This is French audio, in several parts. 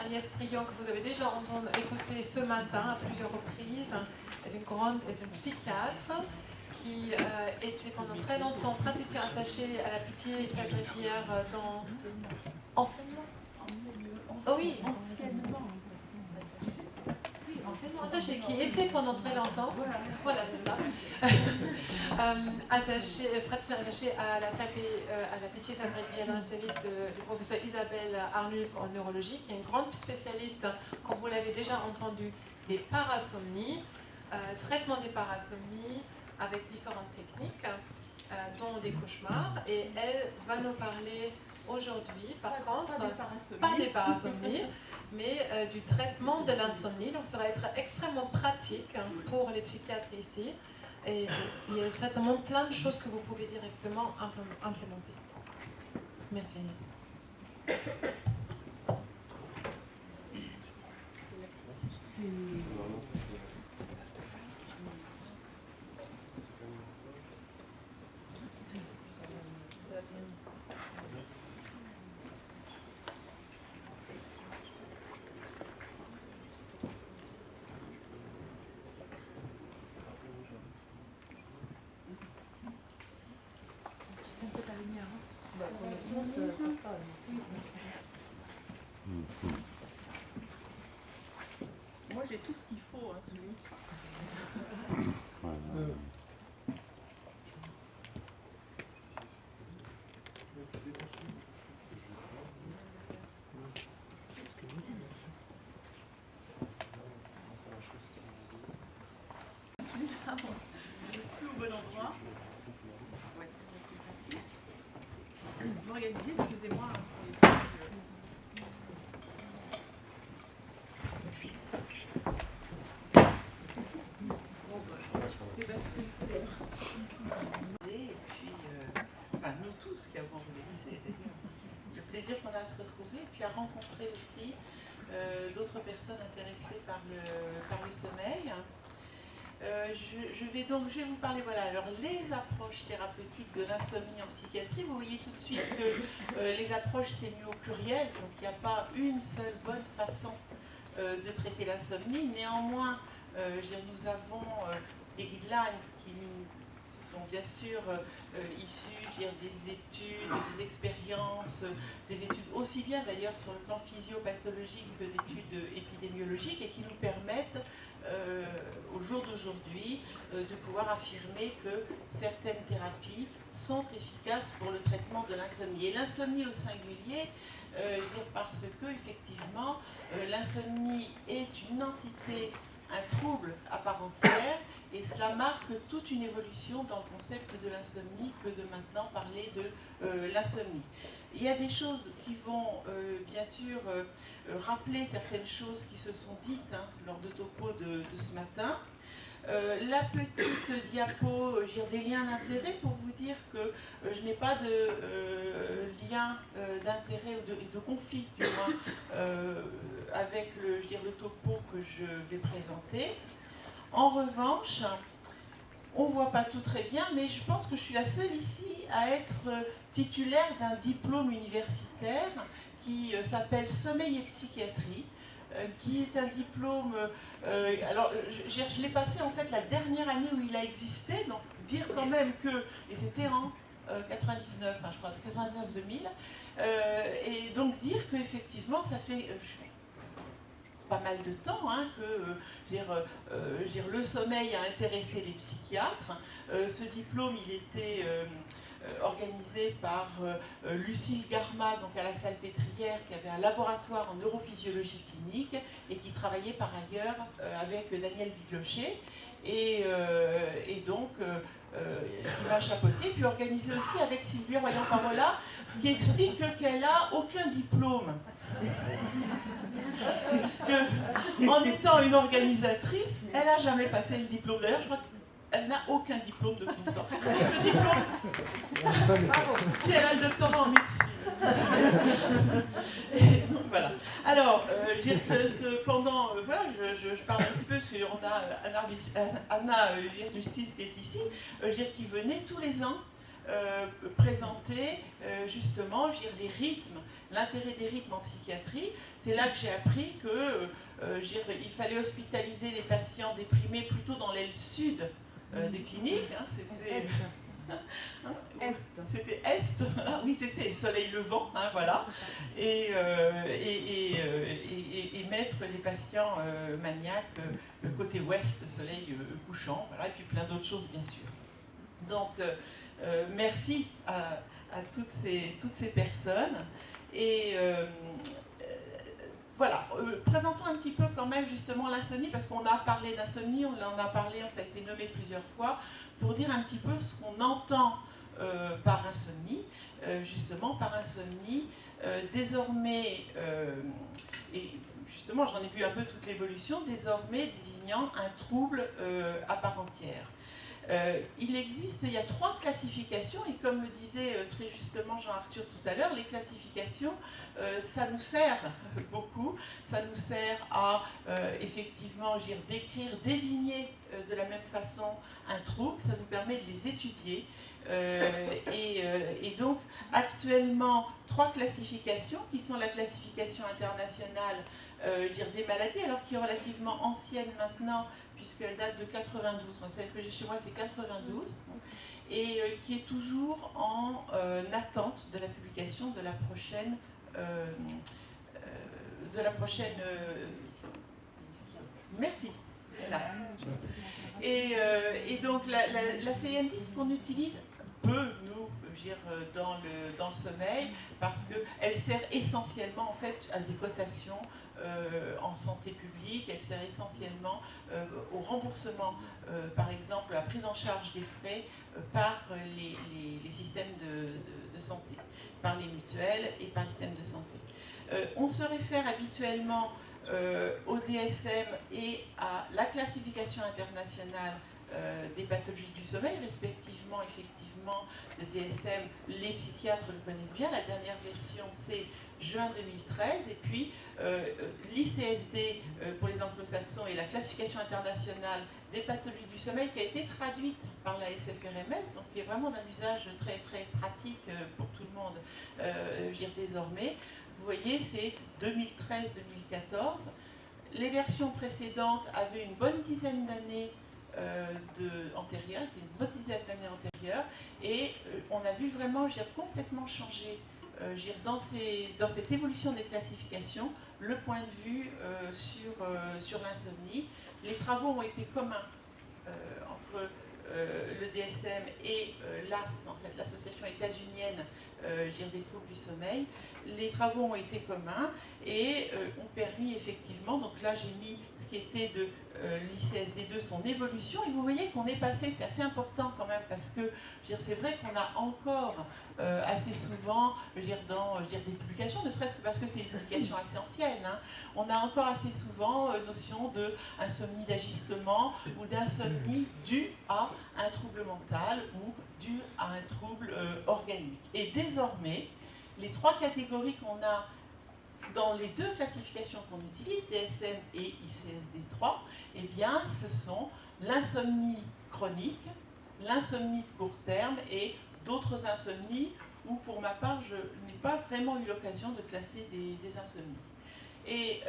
Agnès Prion, que vous avez déjà écouté ce matin à plusieurs reprises, est une psychiatre qui était pendant très longtemps praticien attaché à la Pitié-Salpêtrière dans... Enseignement. Oh oui, anciennement. Enseignement attaché, qui était pendant très longtemps, voilà c'est ça, praticien attaché à la Pitié-Salpêtrière dans le service du professeur Isabelle Arnulf en neurologie, qui est une grande spécialiste, comme vous l'avez déjà entendu, des parasomnies, traitement des parasomnies avec différentes techniques, dont des cauchemars, et elle va nous parler aujourd'hui, par contre, pas des parasomnies, mais du traitement de l'insomnie. Donc ça va être extrêmement pratique pour les psychiatres ici. Et il y a certainement plein de choses que vous pouvez directement implémenter. Merci Agnès. Moi j'ai tout ce qu'il faut, hein, celui. Plus au bon endroit. Ouais, c'est pratique. M'organiser, excusez-moi. C'est parce que c'est... Et puis, enfin, nous tous qui avons organisé, d'ailleurs, le plaisir qu'on a à se retrouver, et puis à rencontrer aussi d'autres personnes intéressées par le sommeil. Je vais vous parler, voilà, alors les approches thérapeutiques de l'insomnie en psychiatrie. Vous voyez tout de suite que les approches c'est mis au pluriel, donc il n'y a pas une seule bonne façon de traiter l'insomnie. Néanmoins, nous avons des guidelines qui sont bien sûr issus des études, des expériences, des études aussi bien d'ailleurs sur le plan physiopathologique que d'études épidémiologiques et qui nous permettent au jour d'aujourd'hui de pouvoir affirmer que certaines thérapies sont efficaces pour le traitement de l'insomnie. Et l'insomnie au singulier, parce que effectivement l'insomnie est une entité, un trouble à part entière, et cela marque toute une évolution dans le concept de l'insomnie que de maintenant parler de l'insomnie. Il y a des choses qui vont bien sûr rappeler certaines choses qui se sont dites lors de topos de ce matin. La petite diapo, des liens d'intérêt pour vous dire que je n'ai pas de lien d'intérêt ou de conflit du moins avec le topo que je vais présenter. En revanche, on ne voit pas tout très bien, mais je pense que je suis la seule ici à être titulaire d'un diplôme universitaire qui s'appelle Sommeil et Psychiatrie, qui est un diplôme, alors je l'ai passé en fait la dernière année où il a existé, donc dire quand même que, et c'était en 99, je crois, 99-2000, et donc dire qu'effectivement ça fait pas mal de temps que le sommeil a intéressé les psychiatres. Ce diplôme, il était organisé par Lucille Garma, donc à la Salpêtrière, qui avait un laboratoire en neurophysiologie clinique et qui travaillait par ailleurs avec Daniel Biglocher. Et donc, qui m'a chapeauté, puis organisé aussi avec Sylvia Royan-Parola, ce qui explique qu'elle n'a aucun diplôme. Puisque, en étant une organisatrice, elle n'a jamais passé le diplôme. D'ailleurs, je crois qu'elle n'a aucun diplôme d'aucune sorte. Sauf le diplôme, si elle a le doctorat en médecine. Et donc, voilà. Alors, cependant, voilà, je parle un petit peu, parce qu'on a Anna Justice qui est ici, qui venait tous les ans présenter justement, je veux dire, les rythmes, l'intérêt des rythmes en psychiatrie. C'est là que j'ai appris que il fallait hospitaliser les patients déprimés plutôt dans l'aile sud des cliniques. Hein, c'était Est, ah, oui c'est soleil levant, hein, voilà, et mettre les patients maniaques côté ouest, soleil couchant, voilà, et puis plein d'autres choses bien sûr. Donc merci à toutes ces personnes, et voilà, présentons un petit peu quand même justement l'insomnie, parce qu'on a parlé d'insomnie, on en a parlé, ça a été nommé plusieurs fois, pour dire un petit peu ce qu'on entend par insomnie, justement par insomnie, désormais, et justement j'en ai vu un peu toute l'évolution, désormais désignant un trouble à part entière. Il y a 3 classifications, et comme le disait très justement Jean-Arthur tout à l'heure, les classifications, ça nous sert beaucoup, ça nous sert à effectivement décrire, désigner de la même façon un trouble, ça nous permet de les étudier. Et donc actuellement 3 classifications qui sont la classification internationale des maladies, alors qui est relativement ancienne maintenant, puisqu'elle date de 92, moi, celle que j'ai chez moi c'est 92, et qui est toujours en attente de la publication de la prochaine merci. Là. Et donc la CIMD, ce qu'on utilise peu, nous, dans le sommeil, parce qu'elle sert essentiellement en fait à des cotations en santé publique, elle sert essentiellement au remboursement, par exemple, à la prise en charge des frais par les systèmes de santé, par les mutuelles et par les systèmes de santé. On se réfère habituellement au DSM et à la classification internationale des pathologies du sommeil, respectivement, effectivement, le DSM, les psychiatres le connaissent bien, la dernière version c'est juin 2013, et puis l'ICSD pour les anglo-saxons et la classification internationale des pathologies du sommeil qui a été traduite par la SFRMS, donc qui est vraiment d'un usage très très pratique pour tout le monde désormais. Vous voyez, c'est 2013-2014. Les versions précédentes avaient une bonne dizaine d'années antérieures, et on a vu vraiment complètement changer dans cette évolution des classifications le point de vue sur l'insomnie. Les travaux ont été communs entre le DSM et l'ASM, en fait, l'association états-unienne des troubles du sommeil. Les travaux ont été communs et ont permis effectivement, donc là j'ai mis ce qui était de l'ICSD2, son évolution, et vous voyez qu'on est passé, c'est assez important quand même, parce que c'est vrai qu'on a encore assez souvent dans des publications, ne serait-ce que parce que c'est des publications assez anciennes, hein, on a encore assez souvent notion d'insomnie d'ajustement ou d'insomnie due à un trouble mental ou due à un trouble organique. Et désormais, les 3 catégories qu'on a dans les 2 classifications qu'on utilise, DSM et ICSD3, eh bien, ce sont l'insomnie chronique, l'insomnie de court terme et d'autres insomnies où, pour ma part, je n'ai pas vraiment eu l'occasion de classer des insomnies. Et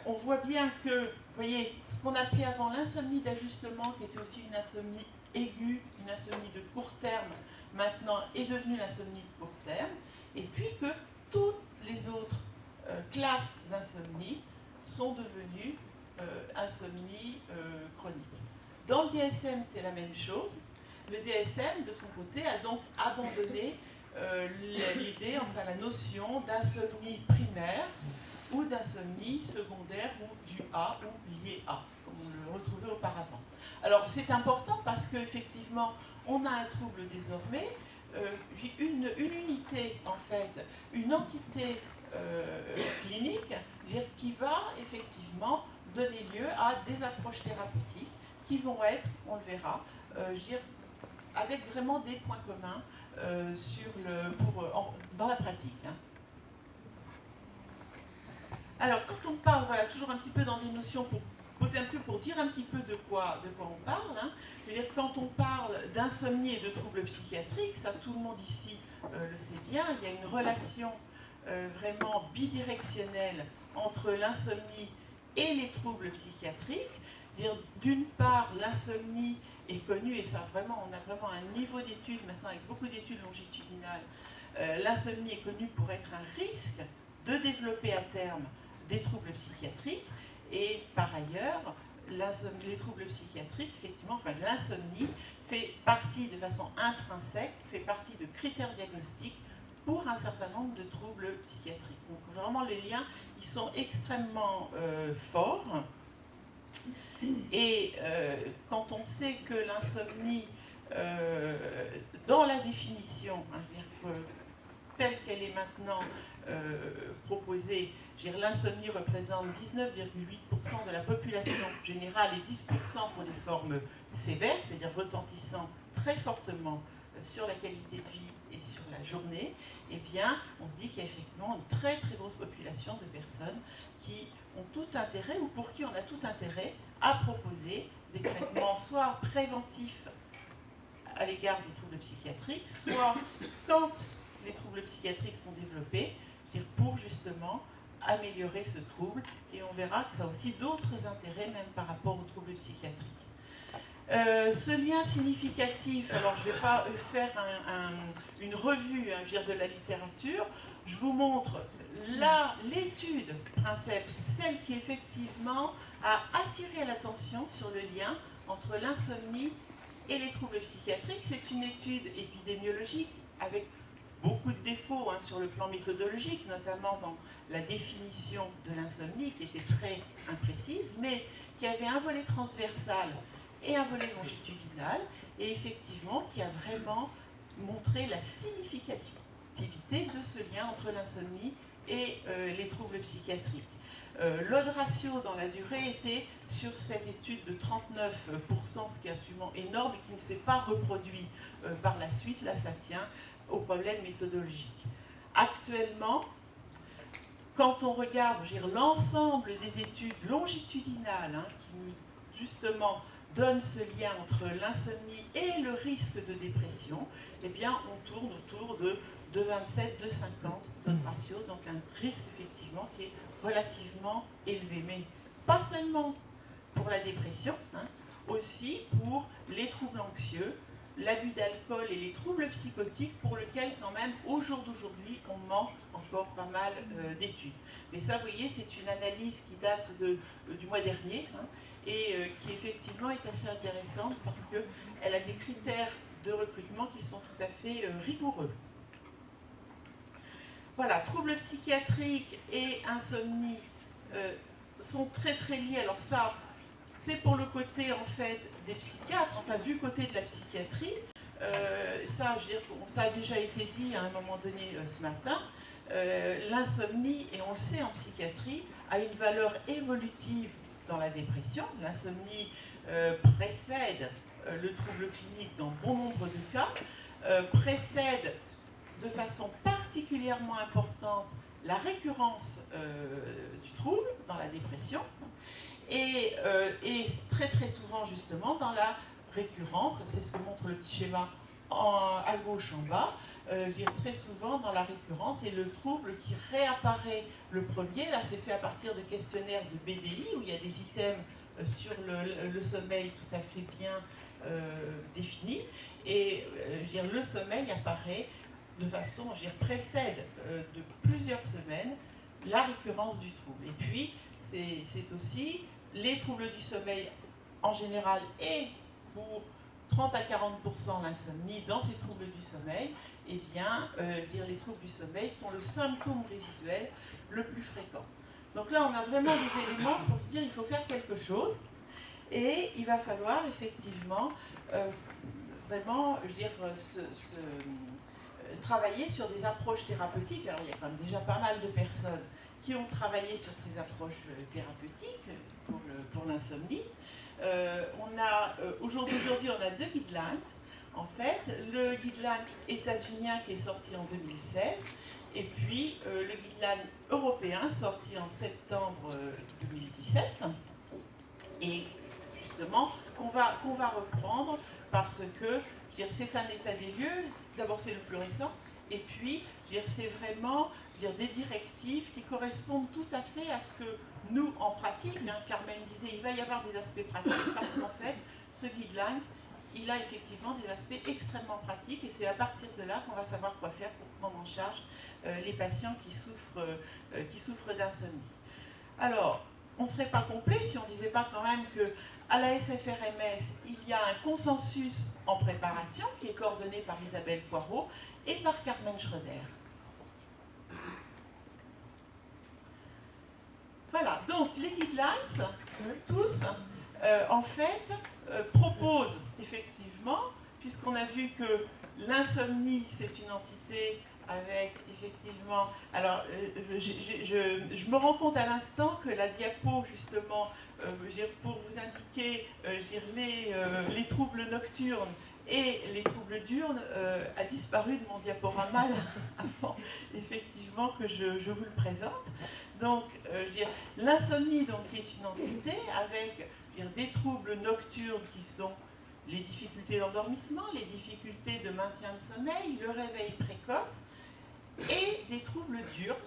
on voit bien que, vous voyez, ce qu'on appelait avant l'insomnie d'ajustement, qui était aussi une insomnie aiguë, une insomnie de court terme, maintenant est devenue l'insomnie de court terme, et puis que toutes les autres classes d'insomnie sont devenues insomnie chronique. Dans le DSM, c'est la même chose. Le DSM, de son côté, a donc abandonné l'idée, enfin la notion d'insomnie primaire ou d'insomnie secondaire ou du A ou lié à, comme on le retrouvait auparavant. Alors c'est important parce qu'effectivement, on a un trouble désormais, une unité en fait, une entité clinique qui va effectivement donner lieu à des approches thérapeutiques qui vont être, on le verra, avec vraiment des points communs dans la pratique. Hein. Alors, quand on parle, voilà, toujours un petit peu dans des notions pour poser un peu pour dire un petit peu de quoi on parle. Hein. Je veux dire, quand on parle d'insomnie et de troubles psychiatriques, ça tout le monde ici le sait bien, il y a une relation vraiment bidirectionnelle entre l'insomnie et les troubles psychiatriques. D'une part, l'insomnie est connue, et ça vraiment, on a vraiment un niveau d'études maintenant avec beaucoup d'études longitudinales. L'insomnie est connue pour être un risque de développer à terme des troubles psychiatriques, et par ailleurs, les troubles psychiatriques, effectivement, enfin l'insomnie fait partie de façon intrinsèque, fait partie de critères diagnostiques pour un certain nombre de troubles psychiatriques. Donc vraiment les liens, ils sont extrêmement forts. Et quand on sait que l'insomnie, dans la définition, hein, telle qu'elle est maintenant proposée, l'insomnie représente 19,8% de la population générale et 10% pour les formes sévères, c'est-à-dire retentissant très fortement sur la qualité de vie et sur la journée. Eh bien, on se dit qu'il y a effectivement une très très grosse population de personnes qui ont tout intérêt, ou pour qui on a tout intérêt, à proposer des traitements soit préventifs à l'égard des troubles psychiatriques, soit quand les troubles psychiatriques sont développés, pour justement améliorer ce trouble. Et on verra que ça a aussi d'autres intérêts, même par rapport aux troubles psychiatriques. Ce lien significatif, alors je ne vais pas faire une revue de la littérature, je vous montre l'étude Princeps, celle qui effectivement a attiré l'attention sur le lien entre l'insomnie et les troubles psychiatriques. C'est une étude épidémiologique avec beaucoup de défauts sur le plan méthodologique, notamment dans la définition de l'insomnie qui était très imprécise, mais qui avait un volet transversal et un volet longitudinal, et effectivement qui a vraiment montré la significativité de ce lien entre l'insomnie et les troubles psychiatriques. L'odd ratio dans la durée était sur cette étude de 39%, ce qui est absolument énorme et qui ne s'est pas reproduit par la suite. Là, ça tient aux problèmes méthodologiques. Actuellement, quand on regarde l'ensemble des études longitudinales qui nous, justement, donnent ce lien entre l'insomnie et le risque de dépression, eh bien, on tourne autour de 27, de 50 d'odd ratio, donc un risque effectivement qui est relativement élevé. Mais pas seulement pour la dépression, aussi pour les troubles anxieux, l'abus d'alcool et les troubles psychotiques, pour lesquels quand même au jour d'aujourd'hui on manque encore pas mal d'études. Mais ça, vous voyez, c'est une analyse qui date du mois dernier et qui effectivement est assez intéressante parce qu'elle a des critères de recrutement qui sont tout à fait rigoureux. Voilà, troubles psychiatriques et insomnie sont très très liés. Alors ça, c'est pour le côté en fait des psychiatres, enfin du côté de la psychiatrie. Ça, je veux dire, ça a déjà été dit à un moment donné ce matin. L'insomnie, et on le sait en psychiatrie, a une valeur évolutive dans la dépression. L'insomnie précède le trouble clinique dans bon nombre de cas, précède de façon particulièrement importante la récurrence du trouble dans la dépression et très très souvent justement dans la récurrence, c'est ce que montre le petit schéma à gauche en bas, très souvent dans la récurrence et le trouble qui réapparaît le premier, là c'est fait à partir de questionnaires de BDI où il y a des items sur le sommeil tout à fait bien définis et le sommeil apparaît de façon, précède de plusieurs semaines la récurrence du trouble. Et puis, c'est aussi les troubles du sommeil en général et pour 30 à 40% l'insomnie dans ces troubles du sommeil, eh bien, les troubles du sommeil sont le symptôme résiduel le plus fréquent. Donc là, on a vraiment des éléments pour se dire qu'il faut faire quelque chose et il va falloir effectivement vraiment, travailler sur des approches thérapeutiques. Alors il y a quand même déjà pas mal de personnes qui ont travaillé sur ces approches thérapeutiques pour l'insomnie. Aujourd'hui, on a deux guidelines. En fait, le guideline états-unien qui est sorti en 2016 et puis le guideline européen sorti en septembre 2017. et justement qu'on va reprendre parce que c'est un état des lieux. D'abord c'est le plus récent, et puis c'est vraiment des directives qui correspondent tout à fait à ce que nous en pratique, Carmen disait il va y avoir des aspects pratiques parce qu'en fait ce guidelines il a effectivement des aspects extrêmement pratiques, et c'est à partir de là qu'on va savoir quoi faire pour prendre en charge les patients qui souffrent d'insomnie. Alors, on ne serait pas complet si on ne disait pas quand même qu'à la SFRMS, il y a un consensus en préparation qui est coordonné par Isabelle Poirot et par Carmen Schroeder. Voilà, donc les guidelines, tous, en fait, proposent effectivement, puisqu'on a vu que l'insomnie, c'est une entité avec effectivement... Alors, je me rends compte à l'instant que la diapo, justement, pour vous indiquer les troubles nocturnes et les troubles diurnes, a disparu de mon diaporama avant, effectivement, que je vous le présente. Donc, l'insomnie, qui est une entité avec des troubles nocturnes qui sont les difficultés d'endormissement, les difficultés de maintien de sommeil, le réveil précoce, et des troubles diurnes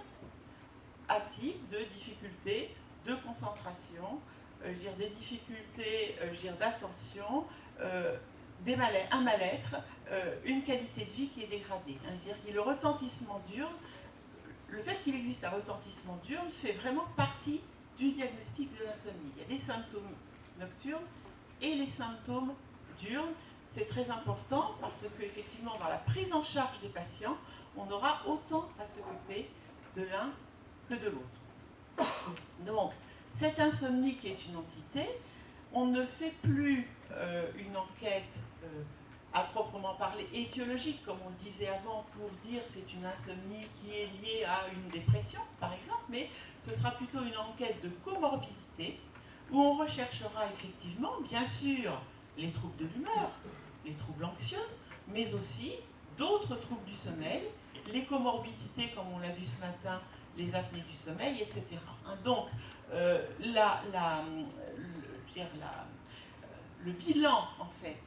à type de difficultés de concentration, des difficultés d'attention, un mal-être, une qualité de vie qui est dégradée. Le retentissement diurne, le fait qu'il existe un retentissement diurne fait vraiment partie du diagnostic de l'insomnie. Il y a des symptômes nocturnes et les symptômes diurnes. C'est très important parce qu'effectivement, dans la prise en charge des patients, on aura autant à s'occuper de l'un que de l'autre. Donc, cette insomnie qui est une entité, on ne fait plus une enquête à proprement parler étiologique, comme on le disait avant, pour dire c'est une insomnie qui est liée à une dépression, par exemple, mais ce sera plutôt une enquête de comorbidité, où on recherchera effectivement, bien sûr, les troubles de l'humeur, les troubles anxieux, mais aussi d'autres troubles du sommeil, les comorbidités, comme on l'a vu ce matin, les apnées du sommeil, etc. Donc, le bilan, en fait,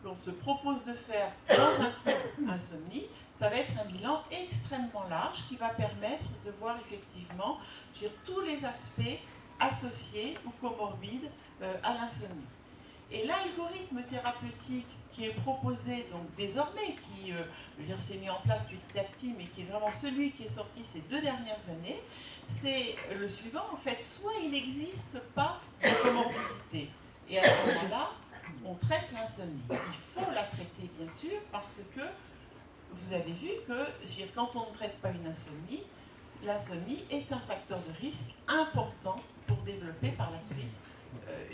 qu'on se propose de faire dans un trouble insomnie, ça va être un bilan extrêmement large qui va permettre de voir effectivement tous les aspects associés ou comorbides à l'insomnie. Et l'algorithme thérapeutique qui est proposé donc désormais, qui s'est mis en place petit à petit, mais qui est vraiment celui qui est sorti ces 2 dernières années, c'est le suivant. En fait, soit il n'existe pas de comorbidité, et à ce moment-là, on traite l'insomnie. Il faut la traiter, bien sûr, parce que vous avez vu que quand on ne traite pas une insomnie, l'insomnie est un facteur de risque important pour développer par la suite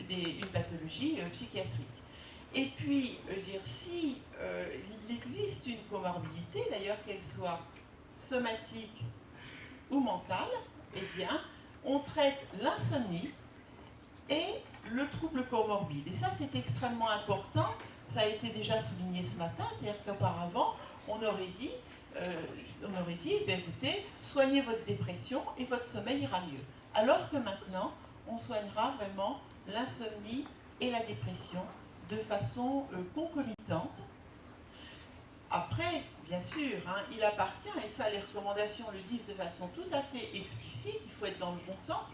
une pathologie psychiatrique. Et puis, si il existe une comorbidité, d'ailleurs qu'elle soit somatique ou mentale, eh bien, on traite l'insomnie et le trouble comorbide. Et ça, c'est extrêmement important. Ça a été déjà souligné ce matin, c'est-à-dire qu'auparavant, on aurait dit, écoutez, soignez votre dépression et votre sommeil ira mieux. Alors que maintenant, on soignera vraiment l'insomnie et la dépression de façon concomitante. Après, bien sûr, il appartient, et ça les recommandations le disent de façon tout à fait explicite, il faut être dans le bon sens,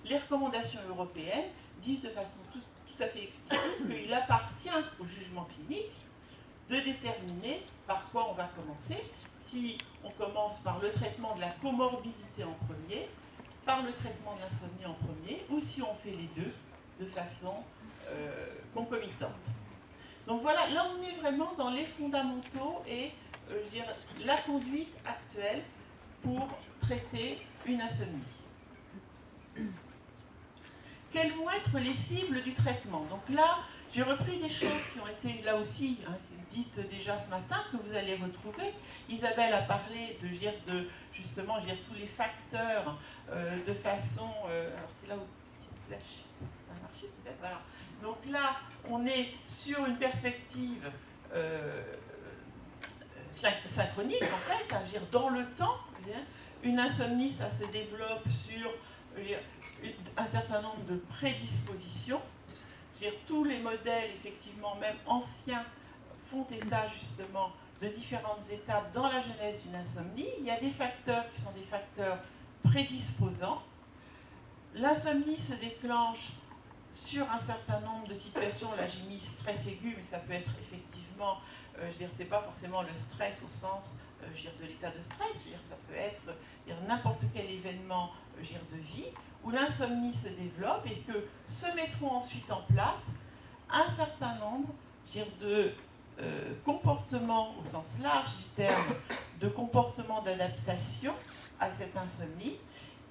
les recommandations européennes disent de façon tout à fait explicite qu'il appartient au jugement clinique de déterminer par quoi on va commencer, si on commence par le traitement de la comorbidité en premier, par le traitement de l'insomnie en premier, ou si on fait les deux de façon concomitante. Donc voilà, là on est vraiment dans les fondamentaux et la conduite actuelle pour traiter une insomnie. Quelles vont être les cibles du traitement? Donc là, j'ai repris des choses qui ont été là aussi dites déjà ce matin, que vous allez retrouver. Isabelle a parlé de justement tous les facteurs de façon... alors c'est là où petite flèche, ça a marché peut-être, voilà. Donc là, on est sur une perspective synchronique, en fait, dans le temps. Une insomnie, ça se développe sur un certain nombre de prédispositions tous les modèles, effectivement, même anciens, font état justement de différentes étapes dans la genèse d'une insomnie. Il y a des facteurs qui sont des facteurs prédisposants. L'insomnie se déclenche sur un certain nombre de situations. Là, j'ai mis stress aigu, mais ça peut être effectivement, c'est pas forcément le stress au sens de l'état de stress, ça peut être n'importe quel événement de vie où l'insomnie se développe et que se mettront ensuite en place un certain nombre de comportements au sens large du terme, de comportements d'adaptation à cette insomnie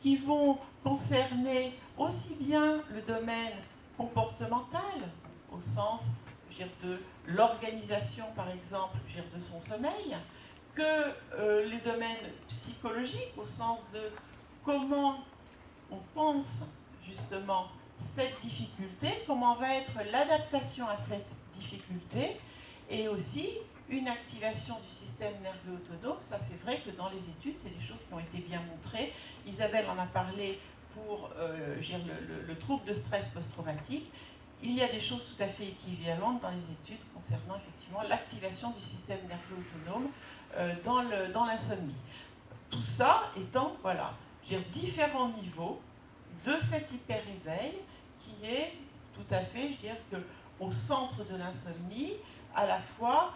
qui vont concerner aussi bien le domaine comportemental au sens de l'organisation par exemple de son sommeil, que les domaines psychologiques au sens de comment on pense justement cette difficulté, comment va être l'adaptation à cette difficulté, et aussi une activation du système nerveux autonome. Ça, c'est vrai que dans les études, c'est des choses qui ont été bien montrées. Isabelle en a parlé pour le trouble de stress post-traumatique. Il y a des choses tout à fait équivalentes dans les études concernant effectivement l'activation du système nerveux autonome dans l'insomnie. Tout ça étant, voilà, différents niveaux de cet hyper-éveil qui est tout à fait, au centre de l'insomnie, à la fois,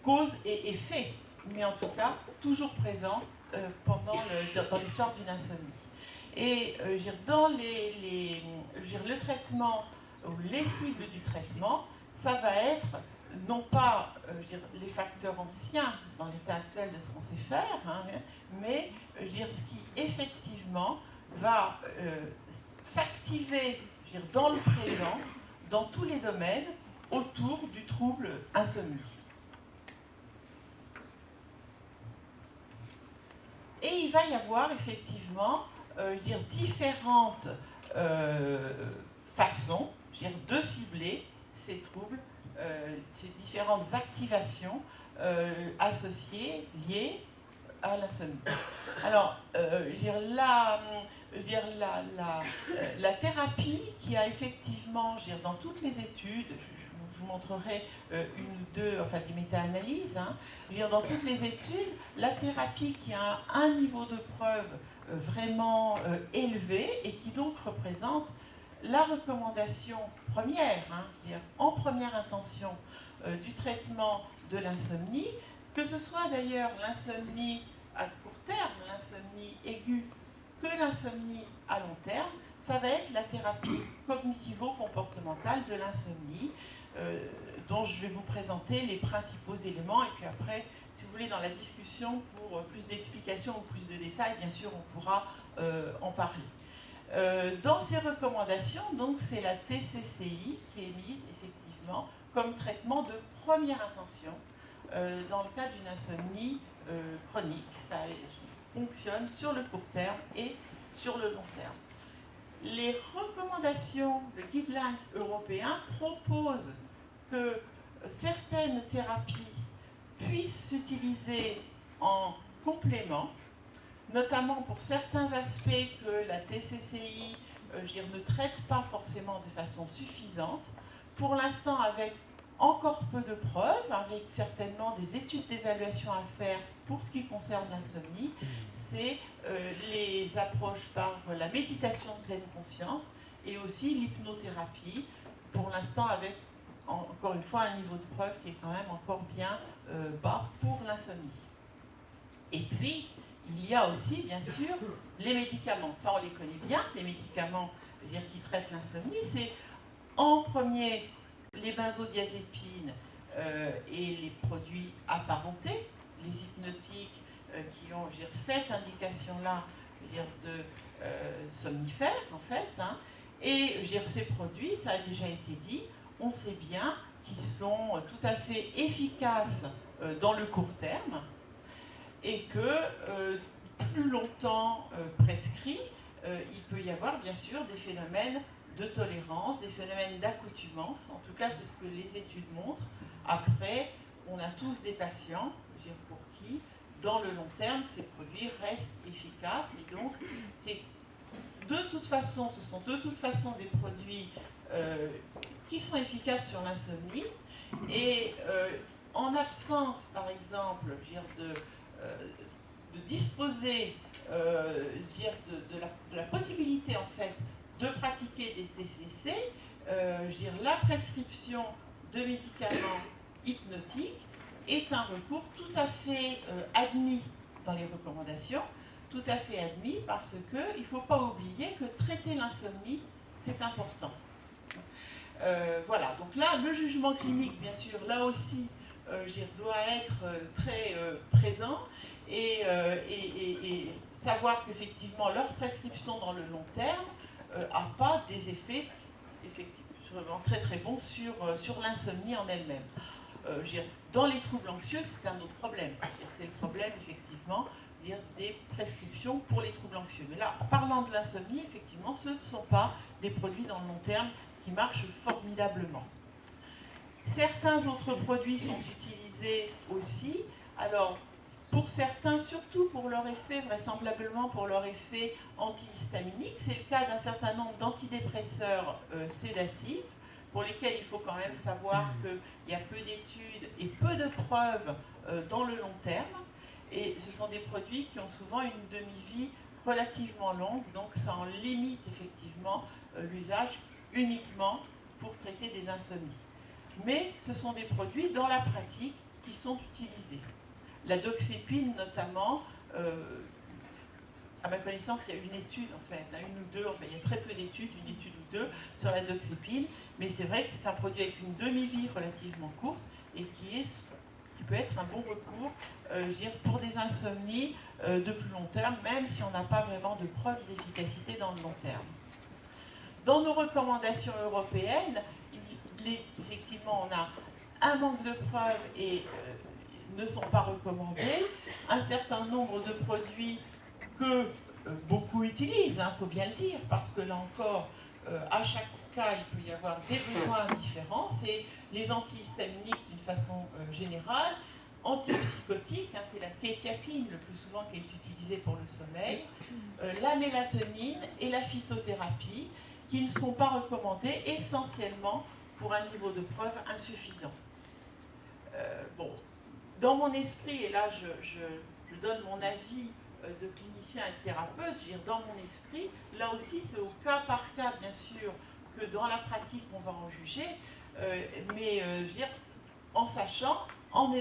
cause et effet, mais en tout cas toujours présent dans l'histoire d'une insomnie. Et dans le traitement, ou les cibles du traitement, ça va être non pas les facteurs anciens dans l'état actuel de ce qu'on sait faire, mais ce qui effectivement va s'activer dans le présent, dans tous les domaines, autour du trouble insomnie. Et il va y avoir effectivement différentes façons de cibler ces troubles, ces différentes activations associées, liées à l'insomnie. Alors, la thérapie qui a effectivement, dans toutes les études, je vous montrerai une ou deux, enfin des méta-analyses, dans toutes les études, la thérapie qui a un niveau de preuve vraiment élevé et qui donc représente la recommandation première, en première intention du traitement de l'insomnie, que ce soit d'ailleurs l'insomnie à court terme, l'insomnie aiguë, que l'insomnie à long terme, ça va être la thérapie cognitivo-comportementale de l'insomnie, dont je vais vous présenter les principaux éléments, et puis après, si vous voulez, dans la discussion, pour plus d'explications ou plus de détails, bien sûr, on pourra en parler. Dans ces recommandations, donc, c'est la TCCI qui est mise, effectivement, comme traitement de première intention dans le cas d'une insomnie chronique. Ça fonctionne sur le court terme et sur le long terme. Les recommandations, le guidelines européen proposent que certaines thérapies puissent s'utiliser en complément, notamment pour certains aspects que la TCCI ne traite pas forcément de façon suffisante, pour l'instant avec encore peu de preuves, avec certainement des études d'évaluation à faire pour ce qui concerne l'insomnie, c'est les approches par la méditation de pleine conscience et aussi l'hypnothérapie, pour l'instant avec, encore une fois, un niveau de preuve qui est quand même encore bien bas pour l'insomnie. Et puis, il y a aussi, bien sûr, les médicaments. Ça, on les connaît bien, les médicaments qui traitent l'insomnie. C'est en premier les benzodiazépines et les produits apparentés, les hypnotiques qui ont cette indication-là de somnifères, en fait. Et ces produits, ça a déjà été dit, on sait bien qu'ils sont tout à fait efficaces dans le court terme, et que plus longtemps prescrit, il peut y avoir bien sûr des phénomènes de tolérance, des phénomènes d'accoutumance. En tout cas, c'est ce que les études montrent. Après, on a tous des patients, pour qui, dans le long terme, ces produits restent efficaces. Et donc, c'est de toute façon, ce sont de toute façon des produits qui sont efficaces sur l'insomnie. Et en absence, par exemple, je veux dire, de disposer de la possibilité en fait de pratiquer des TCC, je veux dire, la prescription de médicaments hypnotiques est un recours tout à fait admis dans les recommandations, tout à fait admis parce qu'il ne faut pas oublier que traiter l'insomnie, c'est important. Voilà, donc là, le jugement clinique, bien sûr, là aussi, doit être très présent et savoir qu'effectivement, leur prescription dans le long terme n'a pas des effets effectivement très très bons sur l'insomnie en elle-même. Dans les troubles anxieux, c'est un autre problème, c'est-à-dire c'est le problème effectivement des prescriptions pour les troubles anxieux. Mais là, parlant de l'insomnie, effectivement, ce ne sont pas des produits dans le long terme qui marchent formidablement. Certains autres produits sont utilisés aussi. Alors, pour certains, surtout pour leur effet, vraisemblablement pour leur effet antihistaminique, c'est le cas d'un certain nombre d'antidépresseurs sédatifs, pour lesquels il faut quand même savoir qu'il y a peu d'études et peu de preuves dans le long terme. Et ce sont des produits qui ont souvent une demi-vie relativement longue, donc ça en limite effectivement l'usage uniquement pour traiter des insomnies. Mais ce sont des produits dans la pratique qui sont utilisés. La doxépine notamment, à ma connaissance, il y a une étude en fait, une ou deux, enfin il y a très peu d'études, une étude ou deux sur la doxépine, mais c'est vrai que c'est un produit avec une demi-vie relativement courte et qui peut être un bon recours pour des insomnies de plus long terme, même si on n'a pas vraiment de preuve d'efficacité dans le long terme. Dans nos recommandations européennes, effectivement, on a un manque de preuves et ne sont pas recommandés, un certain nombre de produits que beaucoup utilisent, il faut bien le dire, parce que là encore, à chaque cas, il peut y avoir des besoins différents. C'est les antihistaminiques d'une façon générale, antipsychotiques, c'est la kétiapine le plus souvent qui est utilisée pour le sommeil, la mélatonine et la phytothérapie, qui ne sont pas recommandées essentiellement pour un niveau de preuve insuffisant. Bon, dans mon esprit, et là je donne mon avis de clinicien et de thérapeute, je veux dire, dans mon esprit, là aussi c'est au cas par cas bien sûr que dans la pratique on va en juger, mais je veux dire, en sachant, en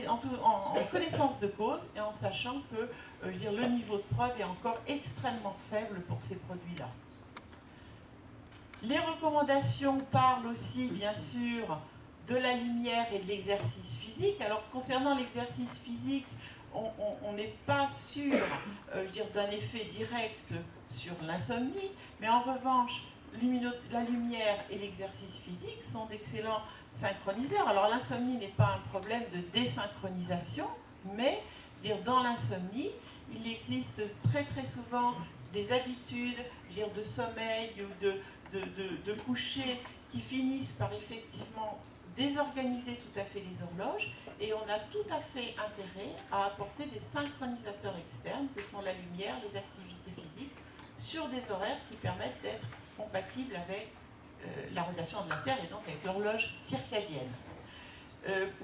connaissance de cause et en sachant que je veux dire, le niveau de preuve est encore extrêmement faible pour ces produits-là. Les recommandations parlent aussi bien sûr de la lumière et de l'exercice physique. Alors concernant l'exercice physique, on n'est pas sûr d'un effet direct sur l'insomnie, mais en revanche, la lumière et l'exercice physique sont d'excellents synchroniseurs. Alors l'insomnie n'est pas un problème de désynchronisation, mais dans l'insomnie, il existe très très souvent des habitudes de sommeil ou de coucher qui finissent par effectivement désorganiser tout à fait les horloges, et on a tout à fait intérêt à apporter des synchronisateurs externes que sont la lumière, les activités physiques, sur des horaires qui permettent d'être compatibles avec la rotation de la Terre et donc avec l'horloge circadienne.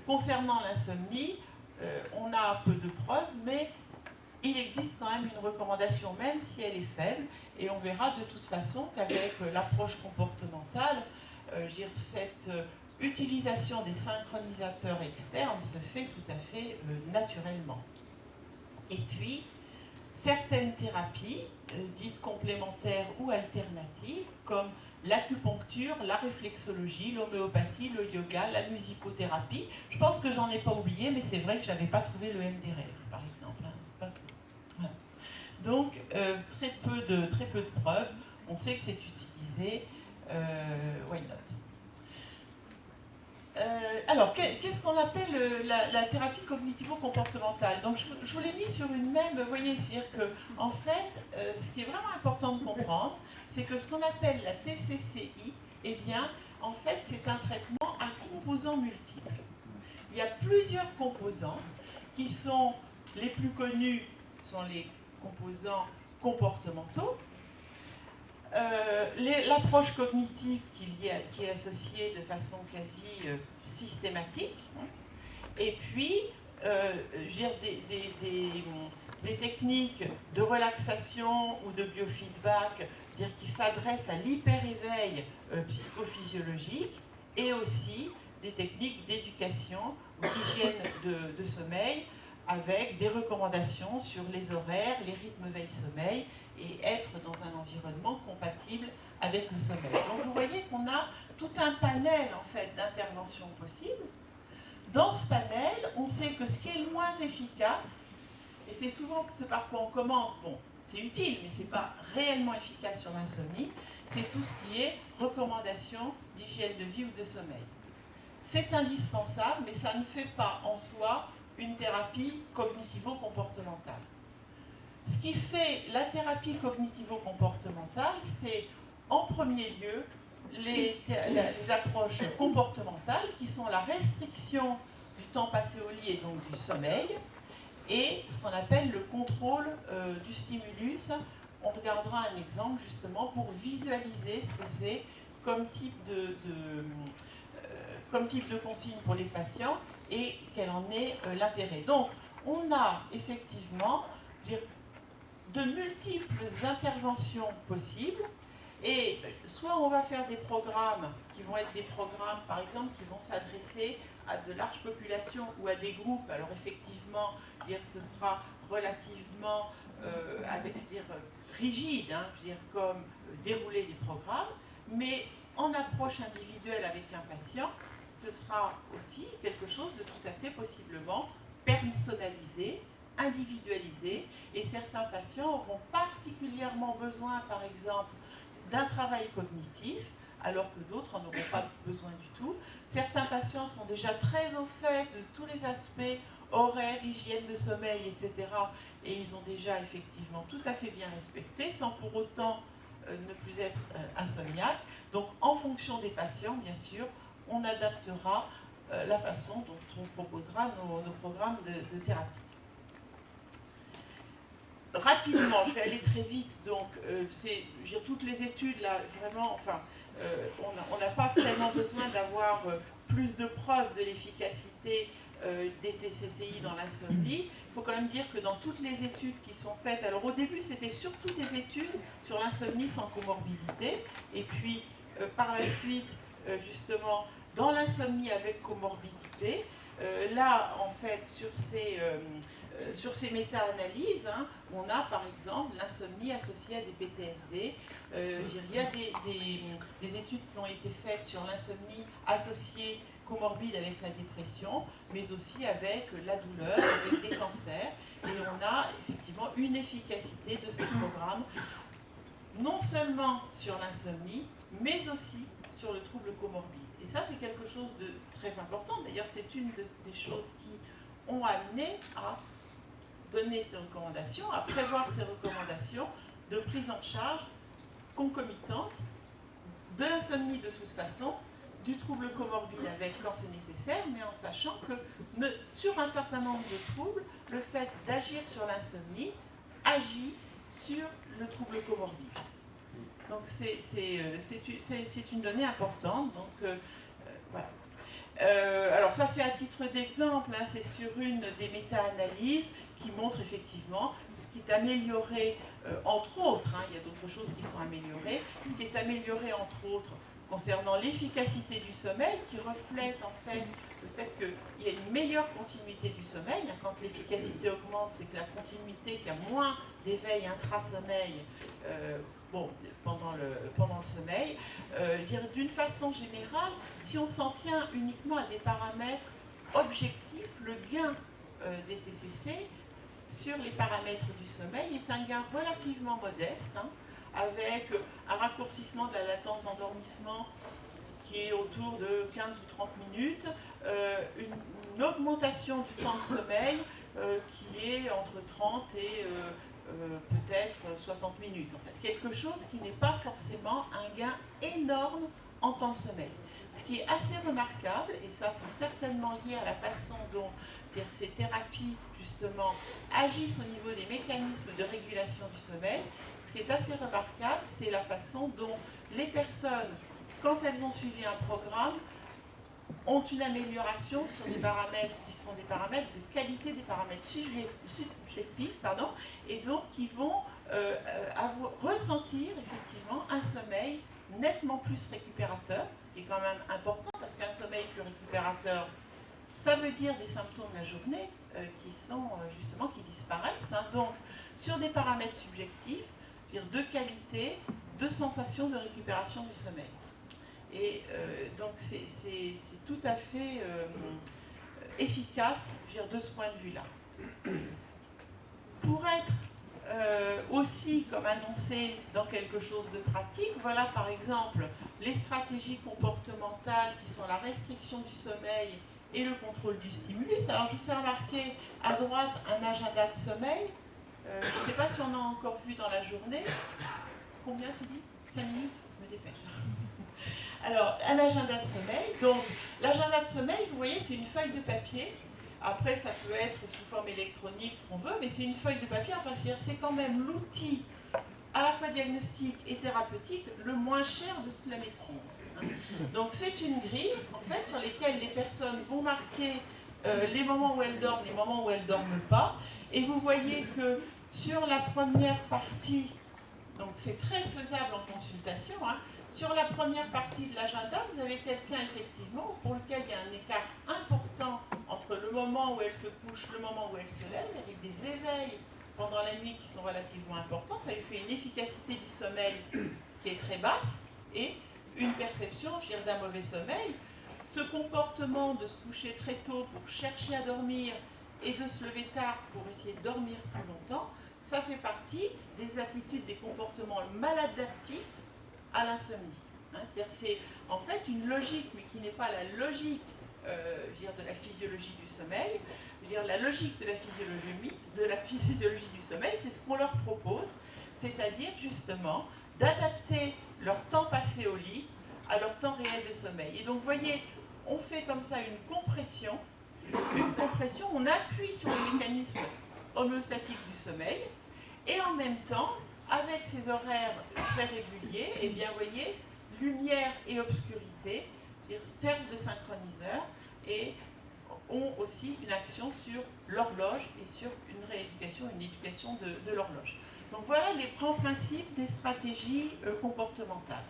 Concernant l'insomnie, on a peu de preuves, mais il existe quand même une recommandation, même si elle est faible, et on verra de toute façon qu'avec l'approche comportementale, cette utilisation des synchronisateurs externes se fait tout à fait naturellement. Et puis, certaines thérapies, dites complémentaires ou alternatives, comme l'acupuncture, la réflexologie, l'homéopathie, le yoga, la musicothérapie, je pense que j'en ai pas oublié, mais c'est vrai que je n'avais pas trouvé le MDR, par exemple. Donc, très peu de preuves. On sait que c'est utilisé. Why not? Alors, qu'est-ce qu'on appelle la thérapie cognitivo-comportementale? Donc, je vous l'ai mis sur une même, vous voyez, c'est-à-dire que, en fait, ce qui est vraiment important de comprendre, c'est que ce qu'on appelle la TCCI, eh bien, en fait, c'est un traitement à composants multiples. Il y a plusieurs composants qui sont les plus connus, sont les composants comportementaux. l'approche cognitive qui est associée de façon quasi systématique, hein, et puis je veux dire, des techniques de relaxation ou de biofeedback qui s'adressent à l'hyper-éveil psychophysiologique, et aussi des techniques d'éducation ou d'hygiène de sommeil avec des recommandations sur les horaires, les rythmes veille-sommeil et être dans un environnement compatible avec le sommeil. Donc vous voyez qu'on a tout un panel en fait d'interventions possibles. Dans ce panel, on sait que ce qui est le moins efficace, et c'est souvent ce par quoi on commence, bon, c'est utile, mais ce n'est pas réellement efficace sur l'insomnie, c'est tout ce qui est recommandation d'hygiène de vie ou de sommeil. C'est indispensable, mais ça ne fait pas en soi une thérapie cognitivo-comportementale. Ce qui fait la thérapie cognitivo-comportementale, c'est en premier lieu les approches comportementales qui sont la restriction du temps passé au lit et donc du sommeil, et ce qu'on appelle le contrôle du stimulus. On regardera un exemple justement pour visualiser ce que c'est comme type de consigne pour les patients et quel en est l'intérêt. Donc, on a effectivement de multiples interventions possibles, et soit on va faire des programmes qui vont être des programmes, par exemple, qui vont s'adresser à de larges populations ou à des groupes. Alors effectivement, ce sera relativement rigide, hein, comme dérouler des programmes, mais en approche individuelle avec un patient, ce sera aussi quelque chose de tout à fait possiblement personnalisé, individualisé, et certains patients auront particulièrement besoin, par exemple, d'un travail cognitif, alors que d'autres n'en auront pas besoin du tout. Certains patients sont déjà très au fait de tous les aspects horaires, hygiène de sommeil, etc. Et ils ont déjà effectivement tout à fait bien respecté, sans pour autant ne plus être insomniaques. Donc en fonction des patients, bien sûr, on adaptera la façon dont on proposera nos programmes de thérapie. Rapidement, je vais aller très vite, donc toutes les études là, vraiment, enfin, on n'a pas tellement besoin d'avoir plus de preuves de l'efficacité des TCCI dans l'insomnie. Il faut quand même dire que dans toutes les études qui sont faites, alors au début c'était surtout des études sur l'insomnie sans comorbidité, et puis par la suite, justement, dans l'insomnie avec comorbidité, là en fait sur ces méta-analyses, hein, on a par exemple l'insomnie associée à des PTSD. Il y a des études qui ont été faites sur l'insomnie associée comorbide avec la dépression, mais aussi avec la douleur, avec des cancers. Et on a effectivement une efficacité de ces programmes, non seulement sur l'insomnie, mais aussi sur le trouble comorbide. Et ça, c'est quelque chose de très important. D'ailleurs, c'est une des choses qui ont amené à donner ces recommandations, à prévoir ces recommandations de prise en charge concomitante de l'insomnie de toute façon, du trouble comorbide avec quand c'est nécessaire, mais en sachant que sur un certain nombre de troubles, le fait d'agir sur l'insomnie agit sur le trouble comorbide. Donc c'est une donnée importante. Donc voilà. Alors ça c'est à titre d'exemple, hein, c'est sur une des méta-analyses qui montre effectivement ce qui est amélioré, entre autres, hein, il y a d'autres choses qui sont améliorées, ce qui est amélioré entre autres concernant l'efficacité du sommeil, qui reflète en fait le fait qu'il y a une meilleure continuité du sommeil. Quand l'efficacité augmente, c'est que la continuité, qu'il y a moins d'éveil intra-sommeil pendant le sommeil. D'une façon générale, si on s'en tient uniquement à des paramètres objectifs, le gain des TCC sur les paramètres du sommeil est un gain relativement modeste, hein, avec un raccourcissement de la latence d'endormissement qui est autour de 15 ou 30 minutes, une augmentation du temps de sommeil qui est entre 30 et peut-être 60 minutes. En fait, quelque chose qui n'est pas forcément un gain énorme en temps de sommeil. Ce qui est assez remarquable, et ça c'est certainement lié à la façon dont ces thérapies justement agissent au niveau des mécanismes de régulation du sommeil, ce qui est assez remarquable, c'est la façon dont les personnes, quand elles ont suivi un programme, ont une amélioration sur des paramètres qui sont des paramètres de qualité, des paramètres subjectifs, et donc qui vont ressentir effectivement un sommeil nettement plus récupérateur, ce qui est quand même important parce qu'un sommeil plus récupérateur, ça veut dire des symptômes de la journée qui sont justement qui disparaissent. Donc sur des paramètres subjectifs, de qualité, de sensation de récupération du sommeil. Et donc c'est tout à fait efficace de ce point de vue-là. Pour être aussi, comme annoncé, dans quelque chose de pratique, voilà par exemple les stratégies comportementales qui sont la restriction du sommeil et le contrôle du stimulus. Alors je vous fais remarquer à droite un agenda de sommeil. Je ne sais pas si on a encore vu dans la journée. Combien tu dis 5 minutes? Je me dépêche. Alors, un agenda de sommeil. Donc, l'agenda de sommeil, vous voyez, c'est une feuille de papier. Après, ça peut être sous forme électronique, ce qu'on veut, mais c'est une feuille de papier. Enfin, c'est quand même l'outil à la fois diagnostique et thérapeutique le moins cher de toute la médecine. Donc, c'est une grille, en fait, sur lesquelles les personnes vont marquer les moments où elles dorment, les moments où elles ne dorment pas. Et vous voyez que sur la première partie, donc c'est très faisable en consultation, sur la première partie de l'agenda, vous avez quelqu'un effectivement pour lequel il y a un écart important entre le moment où elle se couche, le moment où elle se lève, avec des éveils pendant la nuit qui sont relativement importants. Ça lui fait une efficacité du sommeil qui est très basse et une perception, je dirais, d'un mauvais sommeil. Ce comportement de se coucher très tôt pour chercher à dormir et de se lever tard pour essayer de dormir plus longtemps, ça fait partie des attitudes, des comportements maladaptifs à l'insomnie. C'est en fait une logique, mais qui n'est pas la logique de la physiologie du sommeil. La logique de la physiologie du sommeil, c'est ce qu'on leur propose, c'est-à-dire justement d'adapter leur temps passé au lit à leur temps réel de sommeil. Et donc, vous voyez, on fait comme ça une compression, on appuie sur les mécanismes homéostatiques du sommeil, et en même temps, avec ces horaires très réguliers, eh bien, vous voyez, lumière et obscurité servent de synchroniseur et ont aussi une action sur l'horloge et sur une rééducation, une éducation de l'horloge. Donc voilà les grands principes des stratégies comportementales.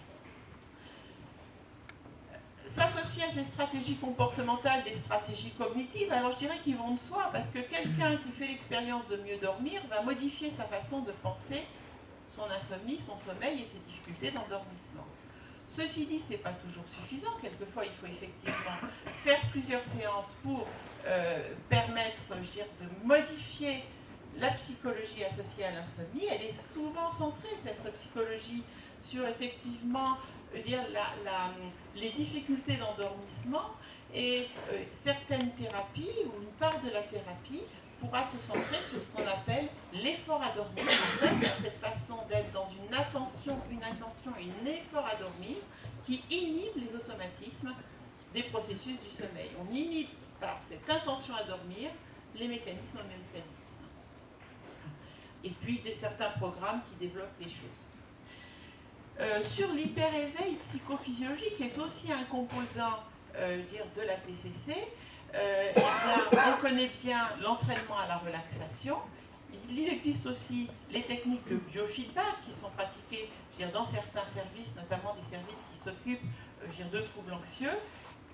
S'associer à ces stratégies comportementales des stratégies cognitives, alors je dirais qu'ils vont de soi, parce que quelqu'un qui fait l'expérience de mieux dormir va modifier sa façon de penser son insomnie, son sommeil et ses difficultés d'endormissement. Ceci dit, ce n'est pas toujours suffisant. Quelquefois, il faut effectivement faire plusieurs séances pour permettre, de modifier la psychologie associée à l'insomnie. Elle est souvent centrée, cette psychologie, sur effectivement les difficultés d'endormissement et certaines thérapies ou une part de la thérapie pourra se centrer sur ce qu'on appelle l'effort à dormir. En fait, cette façon d'être dans une intention et un effort à dormir qui inhibe les automatismes des processus du sommeil. On inhibe par cette intention à dormir les mécanismes homéostatiques. Et puis certains programmes qui développent les choses. Sur l'hyper-éveil psychophysiologique, qui est aussi un composant de la TCC, on connaît bien l'entraînement à la relaxation. Il existe aussi les techniques de biofeedback qui sont pratiquées dans certains services, notamment des services qui s'occupent de troubles anxieux.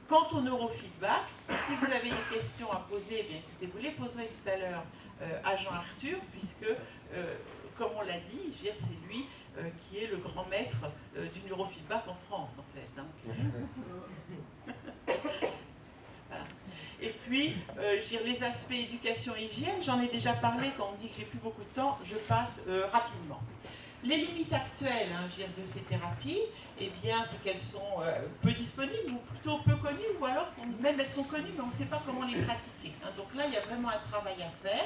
Quant au neurofeedback, si vous avez des questions à poser, bien écoutez, vous les poserez tout à l'heure à Jean Arthur, puisque, comme on l'a dit, c'est lui qui est le grand maître du neurofeedback en France, en fait. Voilà. Et puis, les aspects éducation et hygiène, j'en ai déjà parlé quand on me dit que j'ai plus beaucoup de temps, je passe rapidement. Les limites actuelles de ces thérapies, eh bien, c'est qu'elles sont peu disponibles ou plutôt peu connues, ou alors même elles sont connues, mais on ne sait pas comment les pratiquer. Donc là, il y a vraiment un travail à faire.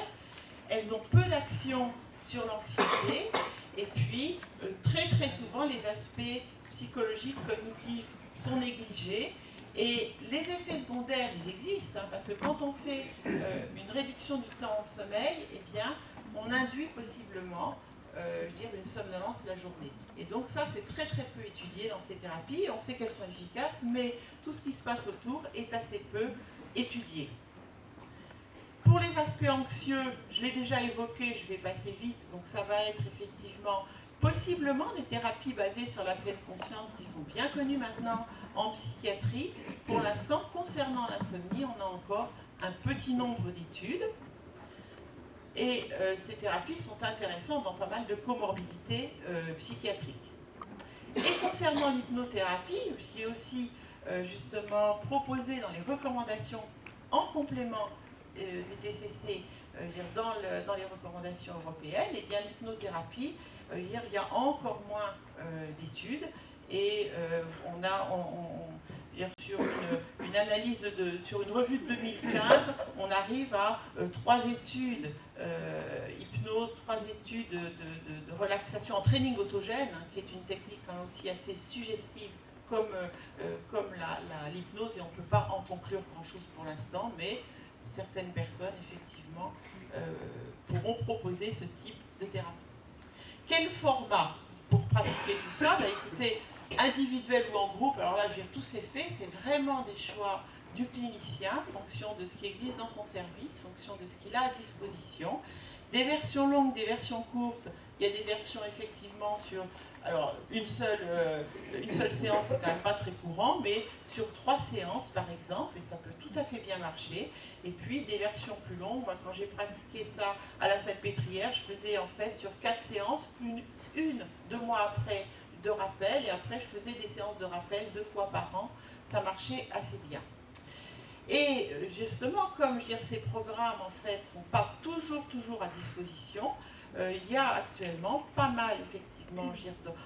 Elles ont peu d'action sur l'anxiété, et puis très très souvent, les aspects psychologiques, cognitifs sont négligés. Et les effets secondaires, ils existent, parce que quand on fait une réduction du temps de sommeil, eh bien, on induit possiblement une somnolence la journée. Et donc ça, c'est très très peu étudié dans ces thérapies. On sait qu'elles sont efficaces, mais tout ce qui se passe autour est assez peu étudié. Pour les aspects anxieux, je l'ai déjà évoqué, je vais passer vite, donc ça va être effectivement possiblement des thérapies basées sur la pleine conscience qui sont bien connues maintenant en psychiatrie. Pour l'instant, concernant l'insomnie, on a encore un petit nombre d'études. Et ces thérapies sont intéressantes dans pas mal de comorbidités psychiatriques. Et concernant l'hypnothérapie, qui est aussi justement proposée dans les recommandations en complément des TCC dans les recommandations européennes, et bien l'hypnothérapie, il y a encore moins d'études et sur une analyse, sur une revue de 2015, on arrive à 3 études hypnose, 3 études de relaxation en training autogène, hein, qui est une technique quand même aussi assez suggestive comme l'hypnose, et on ne peut pas en conclure grand-chose pour l'instant, mais certaines personnes, effectivement, pourront proposer ce type de thérapie. Quel format pour pratiquer tout ça? Écoutez, individuel ou en groupe, alors là, tout c'est fait, c'est vraiment des choix du clinicien, en fonction de ce qui existe dans son service, en fonction de ce qu'il a à disposition. Des versions longues, des versions courtes, il y a des versions effectivement sur... Alors, une seule séance, c'est quand même pas très courant, mais sur 3 séances, par exemple, et ça peut tout à fait bien marcher. Et puis, des versions plus longues. Moi, quand j'ai pratiqué ça à la Salpêtrière, je faisais en fait sur 4 séances, une 2 mois après de rappel, et après, je faisais des séances de rappel 2 fois par an. Ça marchait assez bien. Et justement, comme ces programmes, en fait, ne sont pas toujours à disposition, il y a actuellement pas mal, effectivement,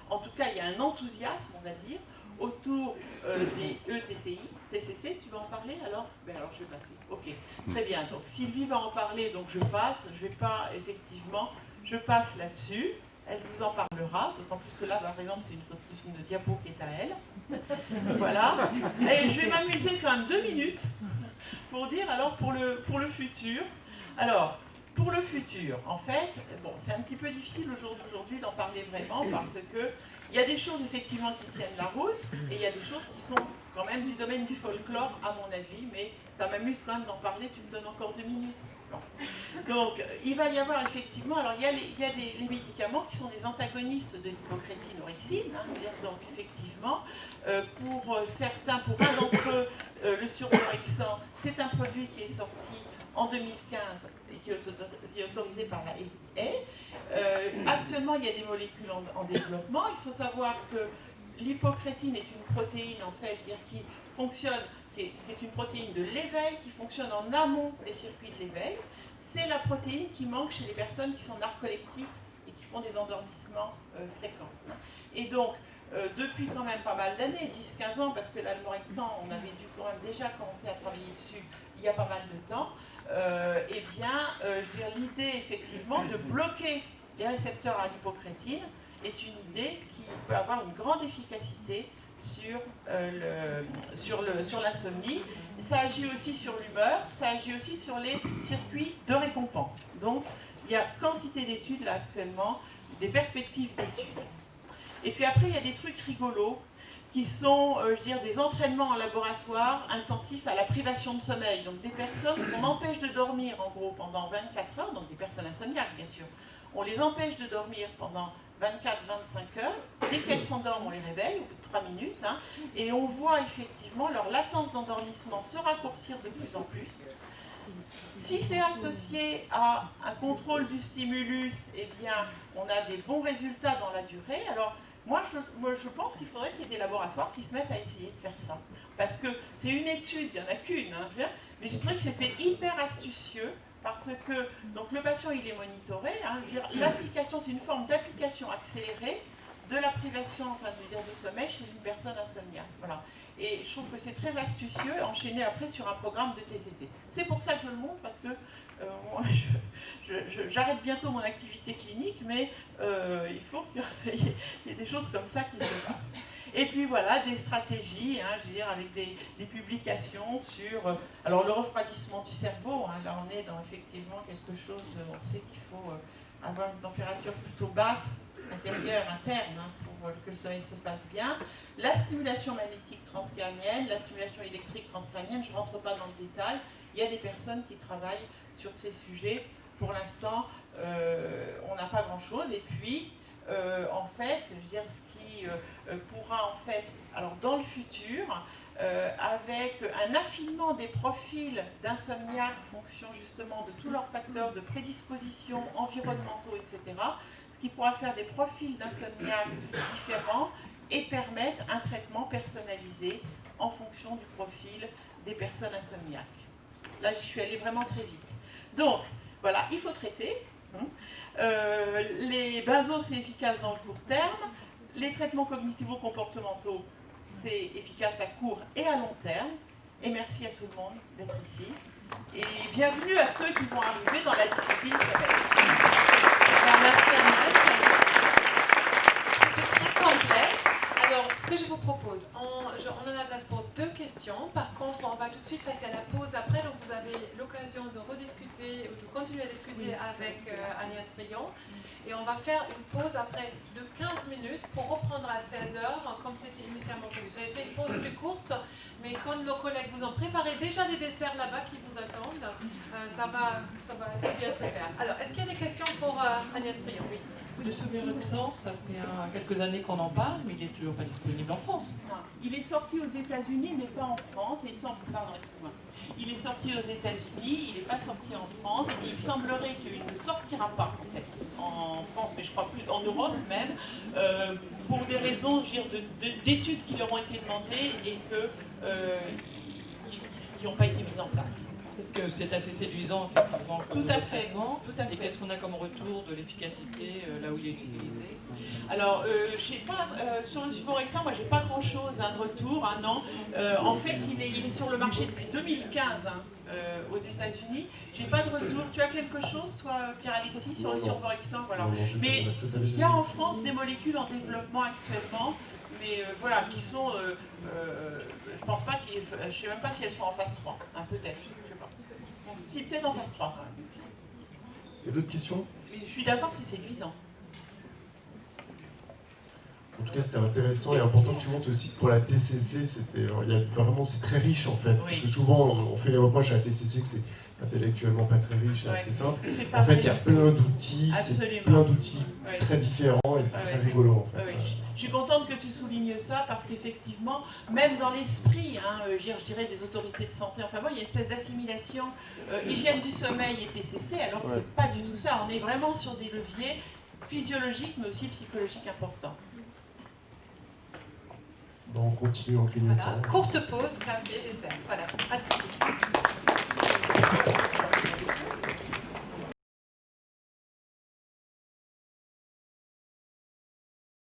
en tout cas, il y a un enthousiasme, on va dire, autour des TCC. Tu vas en parler alors? Alors, je vais passer. Ok, très bien. Donc, Sylvie va en parler, donc je passe. Je vais pas, effectivement, je passe là-dessus. Elle vous en parlera, d'autant plus que là, par exemple, c'est une diapo qui est à elle. Voilà. Et je vais m'amuser quand même 2 minutes pour dire, alors, pour le futur. Alors, pour le futur, en fait, bon, c'est un petit peu difficile au jour d'aujourd'hui d'en parler vraiment, parce que il y a des choses, effectivement, qui tiennent la route, et il y a des choses qui sont quand même du domaine du folklore, à mon avis, mais ça m'amuse quand même d'en parler. Tu me donnes encore 2 minutes. Donc, il va y avoir effectivement, alors il y a les médicaments qui sont des antagonistes de l'hypocrétinorexine, hein, donc effectivement, pour certains, pour un d'entre eux, le surorexant, c'est un produit qui est sorti en 2015 et qui est autorisé par la FDA. Actuellement, il y a des molécules en développement. Il faut savoir que l'hypocrétine est une protéine, en fait, qui fonctionne, qui est une protéine de l'éveil, qui fonctionne en amont des circuits de l'éveil. C'est la protéine qui manque chez les personnes qui sont narcoleptiques et qui font des endormissements fréquents. Et donc, depuis quand même pas mal d'années, 10-15 ans, parce que l'almorexant, on avait dû quand même déjà commencer à travailler dessus il y a pas mal de temps, l'idée effectivement de bloquer les récepteurs à l'hypocrétine est une idée qui peut avoir une grande efficacité sur l'insomnie. Ça agit aussi sur l'humeur, ça agit aussi sur les circuits de récompense. Donc, il y a quantité d'études là actuellement, des perspectives d'études. Et puis après, il y a des trucs rigolos qui sont, des entraînements en laboratoire intensifs à la privation de sommeil. Donc des personnes qu'on empêche de dormir en gros pendant 24 heures, donc des personnes insomniaques bien sûr. On les empêche de dormir pendant 24-25 heures. Dès qu'elles s'endorment, on les réveille au bout de 3 minutes. Hein, et on voit effectivement leur latence d'endormissement se raccourcir de plus en plus. Si c'est associé à un contrôle du stimulus, eh bien, on a des bons résultats dans la durée. Alors, moi, je pense qu'il faudrait qu'il y ait des laboratoires qui se mettent à essayer de faire ça. Parce que c'est une étude, il n'y en a qu'une, hein, mais j'ai trouvé que c'était hyper astucieux, parce que donc, le patient, il est monitoré. Hein, l'application, c'est une forme d'application accélérée de la privation de sommeil chez une personne insomniaque. Voilà. Et je trouve que c'est très astucieux, enchaîné après sur un programme de TCC. C'est pour ça que je le montre, parce que moi, j'arrête bientôt mon activité clinique, mais il faut qu'il y ait des choses comme ça qui se passent. Et puis voilà, des stratégies, hein, avec des publications sur alors le refroidissement du cerveau. Hein, là, on est dans effectivement quelque chose, on sait qu'il faut avoir une température plutôt basse, intérieure, interne, hein, pour que le sommeil se fasse bien. La stimulation magnétique transcrânienne, la stimulation électrique transcrânienne, je ne rentre pas dans le détail. Il y a des personnes qui travaillent sur ces sujets. Pour l'instant, on n'a pas grand-chose. Et puis, en fait, je veux dire, ce qui pourra, en fait, alors dans le futur, avec un affinement des profils d'insomniaques en fonction justement de tous leurs facteurs de prédisposition, environnementaux, etc., ce qui pourra faire des profils d'insomniaques différents et permettre un traitement personnalisé en fonction du profil des personnes insomniaques. Là, je suis allée vraiment très vite. Donc, voilà, il faut traiter. Les benzos, c'est efficace dans le court terme. Les traitements cognitivo-comportementaux, c'est efficace à court et à long terme. Et merci à tout le monde d'être ici. Et bienvenue à ceux qui vont arriver dans la discipline sommeil. Merci Agnès. C'était très complet. Alors, ce que je vous propose, on en a la place pour 2 questions. Par contre, on va tout de suite passer à la pause après. Donc, vous avez l'occasion de rediscuter ou de continuer à discuter avec Agnès Priant. Et on va faire une pause après de 15 minutes pour reprendre à 16h, comme c'était initialement prévu. J'avais fait une pause plus courte, mais quand nos collègues vous ont préparé déjà des desserts là-bas qui vous attendent, ça va bien se faire. Alors, est-ce qu'il y a des questions pour Agnès Priant? Oui. Le Suvorexant, ça fait quelques années qu'on en parle, mais il n'est toujours pas disponible en France. Non. Il est sorti aux États-Unis, mais pas en France. Et il est sorti aux États-Unis, il n'est pas sorti en France. Et il semblerait qu'il ne sortira pas en fait, en France, mais je crois plus en Europe même, pour des raisons, je veux dire, d'études qui leur ont été demandées et qui n'ont pas été mises en place. Est-ce que c'est assez séduisant, effectivement, comme Tout à fait. Et qu'est-ce qu'on a comme retour de l'efficacité là où il est utilisé? Alors, sur le Suvorexant, moi, j'ai pas grand-chose de retour, non. En fait, il est sur le marché depuis 2015 aux États-Unis. J'ai pas de retour. Tu as quelque chose, toi, Pierre-Alexis, sur le Suvorexant? Voilà. Mais il y a en France des molécules en développement actuellement. Mais voilà, qui sont, je pense pas je sais même pas si elles sont en phase 3, peut-être, je sais pas. Si, peut-être en phase 3. Il y a d'autres questions? Mais je suis d'accord, c'est séduisant. En tout cas, c'était intéressant et important que tu montres aussi que pour la TCC, c'est très riche en fait. Oui. Parce que souvent, on fait les reproches à la TCC que c'est intellectuellement pas très riche, assez simple. En fait, il y a plein d'outils, très différents et c'est très rigolo. En fait. Je suis contente que tu soulignes ça parce qu'effectivement, même dans l'esprit, je dirais des autorités de santé, enfin bon, il y a une espèce d'assimilation hygiène du sommeil et TCC, alors que c'est pas du tout ça. On est vraiment sur des leviers physiologiques mais aussi psychologiques importants. Bon, on continue en grignotant. Voilà. Courte pause, café, dessert. Voilà, à tout de suite.